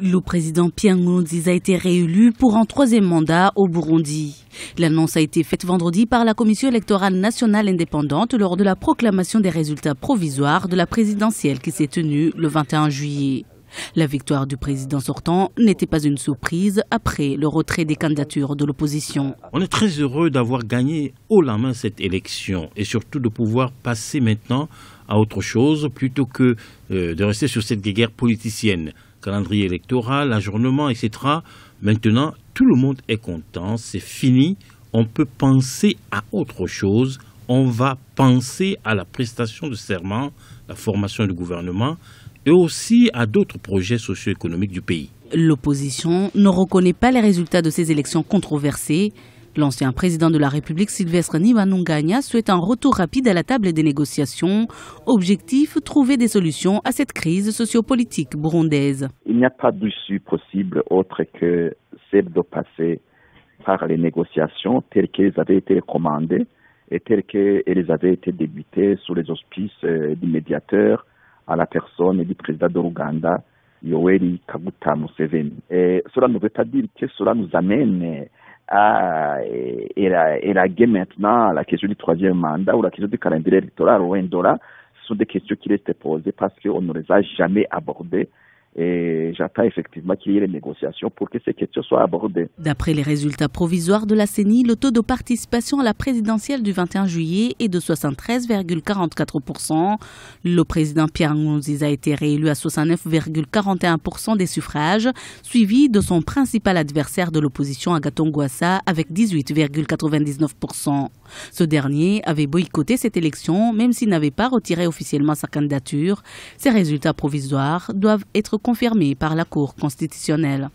Le président Pierre Nkurunziza a été réélu pour un troisième mandat au Burundi. L'annonce a été faite vendredi par la Commission électorale nationale indépendante lors de la proclamation des résultats provisoires de la présidentielle qui s'est tenue le 21 juillet. La victoire du président sortant n'était pas une surprise après le retrait des candidatures de l'opposition. On est très heureux d'avoir gagné haut la main cette élection et surtout de pouvoir passer maintenant à autre chose plutôt que de rester sur cette guerre politicienne. Calendrier électoral, ajournement, etc. Maintenant, tout le monde est content, c'est fini. On peut penser à autre chose. On va penser à la prestation de serment, la formation du gouvernement et aussi à d'autres projets socio-économiques du pays. L'opposition ne reconnaît pas les résultats de ces élections controversées. L'ancien président de la République, Sylvestre Ntibantunganya, souhaite un retour rapide à la table des négociations. Objectif, trouver des solutions à cette crise sociopolitique burundaise. Il n'y a pas d'issue possible autre que celle de passer par les négociations telles qu'elles avaient été recommandées et telles qu'elles avaient été débutées sous les auspices du médiateur à la personne du président de l'Ouganda, Yoweri Kaguta Museveni. Et cela ne veut pas dire que cela nous amène à élaguer maintenant la question du troisième mandat ou la question du calendrier électoral ou Ndola. Ce sont des questions qui restent posées parce qu'on ne les a jamais abordées. Et j'attends effectivement qu'il y ait les négociations pour que ces questions soient abordées. D'après les résultats provisoires de la CENI, le taux de participation à la présidentielle du 21 juillet est de 73,44%. Le président Pierre Nkurunziza a été réélu à 69,41% des suffrages, suivi de son principal adversaire de l'opposition, Agathon Rwasa, avec 18,99%. Ce dernier avait boycotté cette élection, même s'il n'avait pas retiré officiellement sa candidature. Ces résultats provisoires doivent être confirmés par la Cour constitutionnelle.